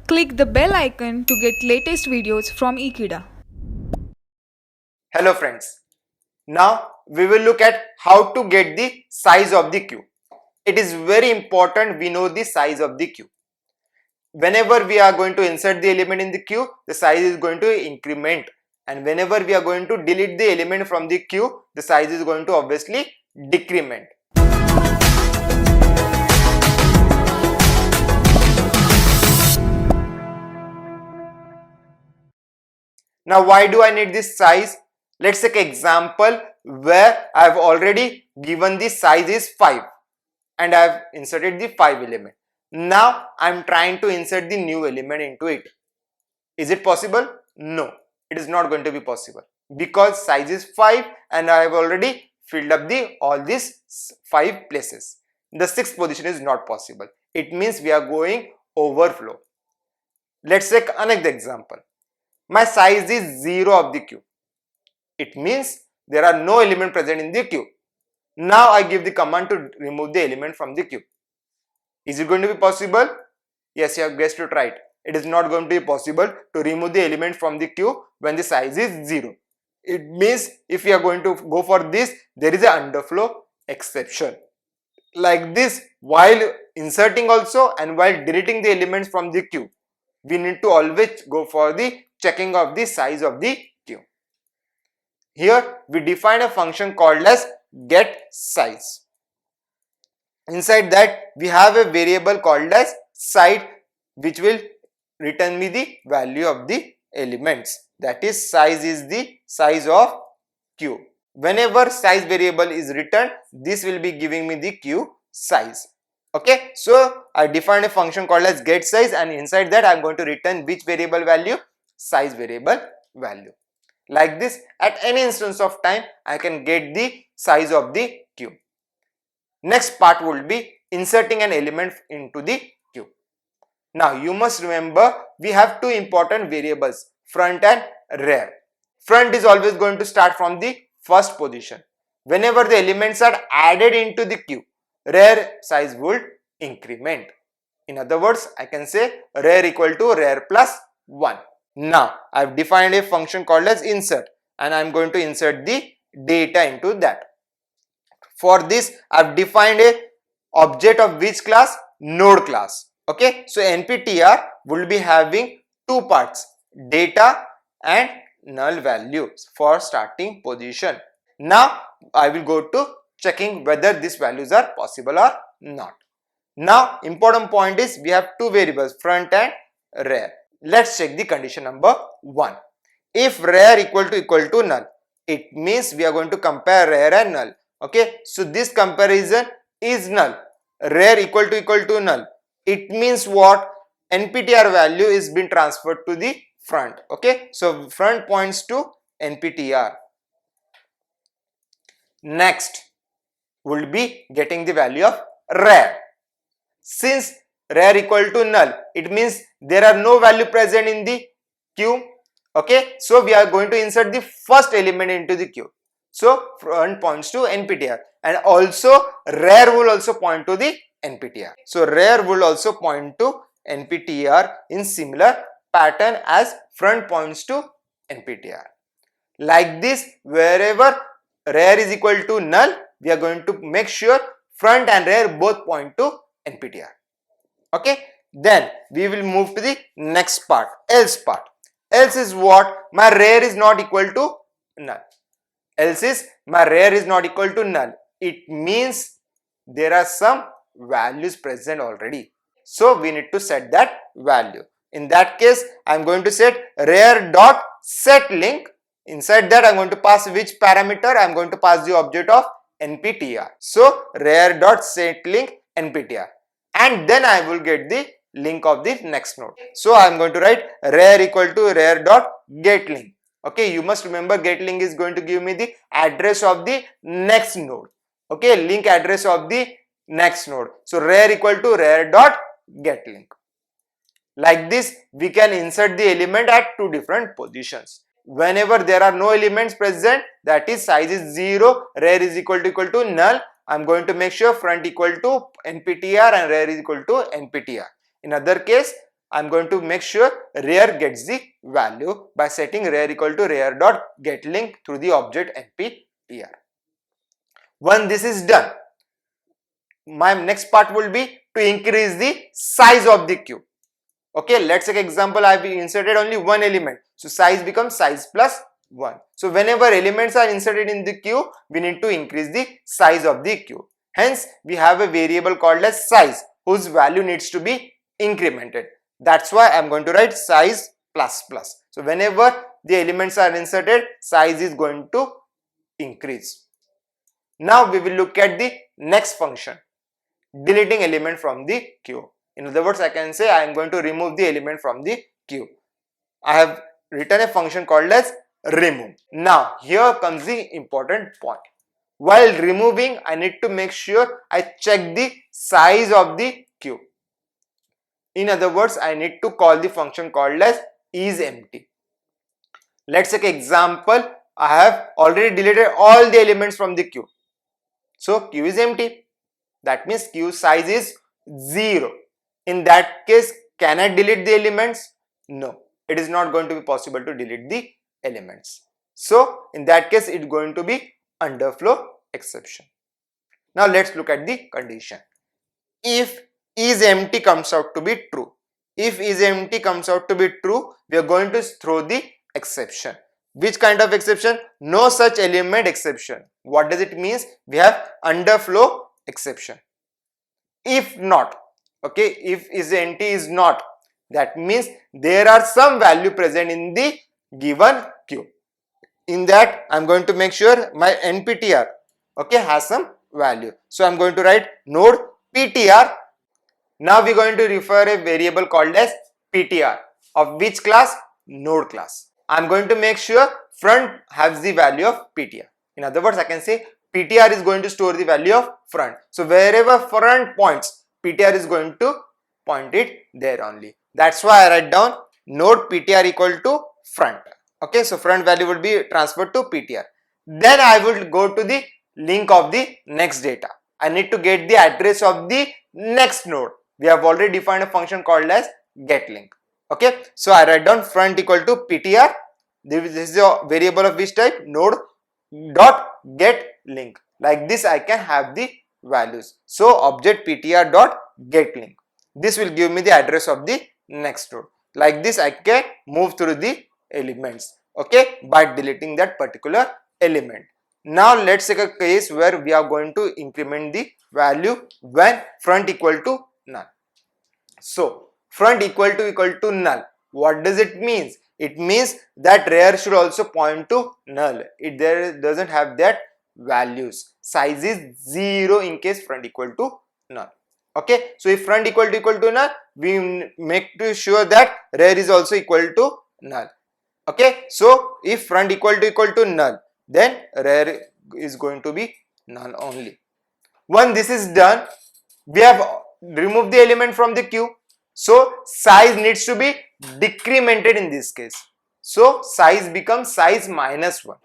Click the bell icon to get latest videos from Ekeeda. Hello friends, now we will look at how to get the size of the queue. It is very important we know the size of the queue. Whenever we are going to insert the element in the queue, the size is going to increment, and whenever we are going to delete the element from the queue, the size is going to obviously decrement. Now why do I need this size? Let's take an example where I have already given the size is 5 and I have inserted the 5 element. Now I am trying to insert the new element into it. Is it possible? No, it is not going to be possible because size is 5 and I have already filled up all these 5 places. The 6th position is not possible. It means we are going overflow. Let's take another example. My size is 0 of the queue. It means there are no element present in the queue. Now I give the command to remove the element from the queue. Is it going to be possible? Yes, you have guessed it right. It is not going to be possible to remove the element from the queue when the size is 0. It means if we are going to go for this, there is an underflow exception. Like this, while inserting also and while deleting the elements from the queue, we need to always go for the checking of the size of the queue. Here we define a function called as getSize. Inside that we have a variable called as size, which will return me the value of the elements. That is, size is the size of queue. Whenever size variable is returned, this will be giving me the queue size. Okay, so I defined a function called as getSize, and inside that I am going to return which variable value? Size variable value. Like this, at any instance of time I can get the size of the queue. Next part would be inserting an element into the queue. Now you must remember we have two important variables, front and rear. Front is always going to start from the first position. Whenever the elements are added into the queue, rear size would increment. In other words, I can say rear equal to rear plus 1. Now I have defined a function called as insert, and I am going to insert the data into that. For this I have defined a object of which class? Node class. Okay, so nptr will be having two parts, data and null values for starting position. Now I will go to checking whether these values are possible or not. Now important point is we have two variables, front and rear. Let's check the condition number 1. If rear equal to null, it means we are going to compare rear and null. Okay, so this comparison is null. Rear equal to null. It means what? NPTR value is being transferred to the front. Okay, so front points to NPTR. Next will be getting the value of rear. Since rear equal to null, it means there are no value present in the queue. Okay, so we are going to insert the first element into the queue. So front points to NPTR, and also rear will also point to the NPTR. So rear will also point to NPTR in similar pattern as front points to NPTR. Like this, wherever rear is equal to null, we are going to make sure front and rear both point to NPTR. Okay, then we will move to the next part, else part. Else is what? My rear is not equal to null. Else is my rear is not equal to null. It means there are some values present already. So we need to set that value. In that case, I am going to set rear dot set link. Inside that I am going to pass which parameter? I am going to pass the object of nptr. So rear dot set link nptr, and then I will get the link of the next node. So I am going to write rear equal to rear dot get link. Okay, you must remember get link is going to give me the address of the next node. Okay, link address of the next node. So rear equal to rear dot get link. Like this, we can insert the element at two different positions. Whenever there are no elements present, that is size is 0, rear is equal to null, I am going to make sure front equal to nptr and rear is equal to nptr. In other case, I'm going to make sure rear gets the value by setting rear equal to rear dot get link through the object nptr. When this is done, my next part will be to increase the size of the queue. Okay, let's take example. I've inserted only one element, so size becomes size plus 1. So whenever elements are inserted in the queue, we need to increase the size of the queue. Hence, we have a variable called as size, whose value needs to be incremented. That's why I'm going to write size plus plus. So whenever the elements are inserted, size is going to increase. Now we will look at the next function, deleting element from the queue. In other words, I can say I am going to remove the element from the queue. I have written a function called as remove. Now here comes the important point. While removing, I need to make sure I check the size of the queue. In other words, I need to call the function called as isEmpty. Let's take example. I have already deleted all the elements from the queue. So queue is empty. That means queue size is 0. In that case, can I delete the elements? No, it is not going to be possible to delete the elements. So in that case, it is going to be underflow exception. Now let's look at the condition. If isEmpty comes out to be true, if isEmpty comes out to be true, we are going to throw the exception. Which kind of exception? No such element exception. What does it mean? We have underflow exception. If not, okay, if isEmpty is not, that means there are some value present in the given queue. In that, I'm going to make sure my nptr, okay, has some value. So I'm going to write node ptr. Now we're going to refer a variable called as ptr of which class? Node class. I'm going to make sure front has the value of ptr. In other words, I can say ptr is going to store the value of front. So wherever front points, ptr is going to point it there only. That's why I write down node ptr equal to front. Okay, so front value will be transferred to ptr. Then I will go to the link of the next data. I need to get the address of the next node. We have already defined a function called as getLink. Okay, so I write down front equal to ptr. This is a variable of which type? Node dot get link. Like this, I can have the values. So object ptr dot get link. This will give me the address of the next node. Like this, I can move through the elements, okay, by deleting that particular element. Now let's take a case where we are going to increment the value when front equal to null. So front equal to null. What does it mean? It means that rear should also point to null. It there doesn't have that values. Size is 0 in case front equal to null. Okay, so if front equal to null, we make sure that rear is also equal to null. Okay, so if front equal to null, then rear is going to be null only. When this is done, we have removed the element from the queue. So size needs to be decremented in this case. So size becomes size minus 1.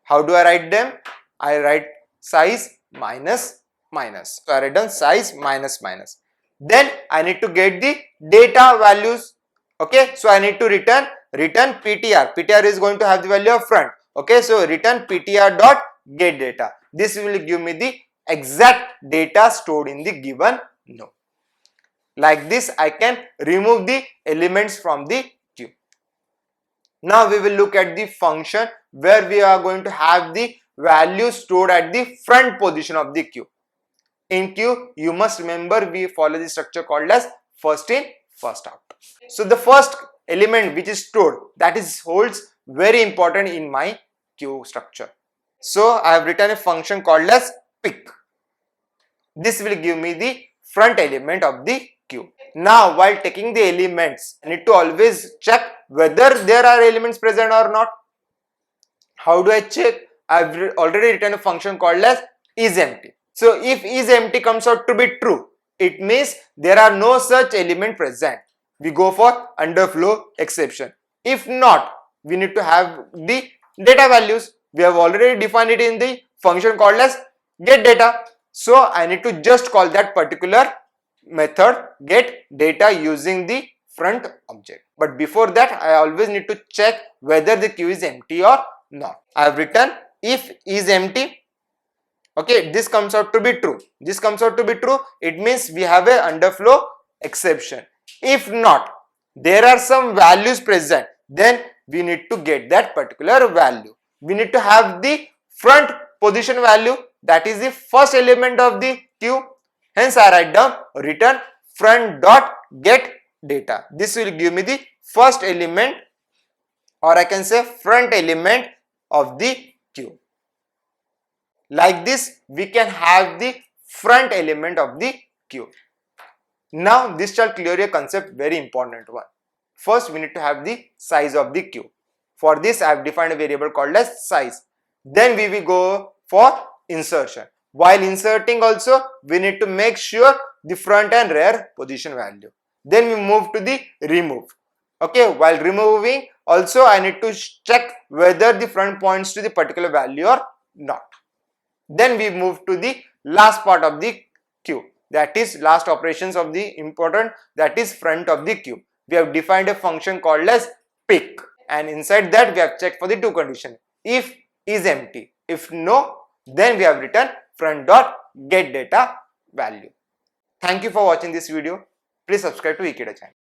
How do I write them? I write size minus minus. So I write down size minus minus. Then I need to get the data values. Okay, so I need to return ptr. Ptr is going to have the value of front. Okay, so return ptr dot get data. This will give me the exact data stored in the given node. Like this, I can remove the elements from the queue. Now we will look at the function where we are going to have the value stored at the front position of the queue. In queue, you must remember we follow the structure called as first in, first out. So the first element which is stored, that is holds very important in my queue structure. So I have written a function called as pick. This will give me the front element of the queue. Now while taking the elements, I need to always check whether there are elements present or not. How do I check? I have already written a function called as isEmpty. So if isEmpty comes out to be true, it means there are no such element present. We go for underflow exception. If not, we need to have the data values. We have already defined it in the function called as get data. So I need to just call that particular method get data using the front object. But before that, I always need to check whether the queue is empty or not. I have written if is empty. Okay, this comes out to be true. This comes out to be true. It means we have a underflow exception. If not, there are some values present, then we need to get that particular value. We need to have the front position value, that is the first element of the queue. Hence I write down return front dot get data. This will give me the first element, or I can say front element of the queue. Like this, we can have the front element of the queue. Now this shall clear a concept, very important one. First we need to have the size of the queue. For this I have defined a variable called as size. Then we will go for insertion. While inserting also, we need to make sure the front and rear position value. Then we move to the remove. Okay, while removing also I need to check whether the front points to the particular value or not. Then we move to the last part of the queue, that is last operations of the important, that is front of the queue. We have defined a function called as pick, and inside that we have checked for the two conditions. If is empty, if no, then we have written front dot get data value. Thank you for watching this video. Please subscribe to Ekeeda channel.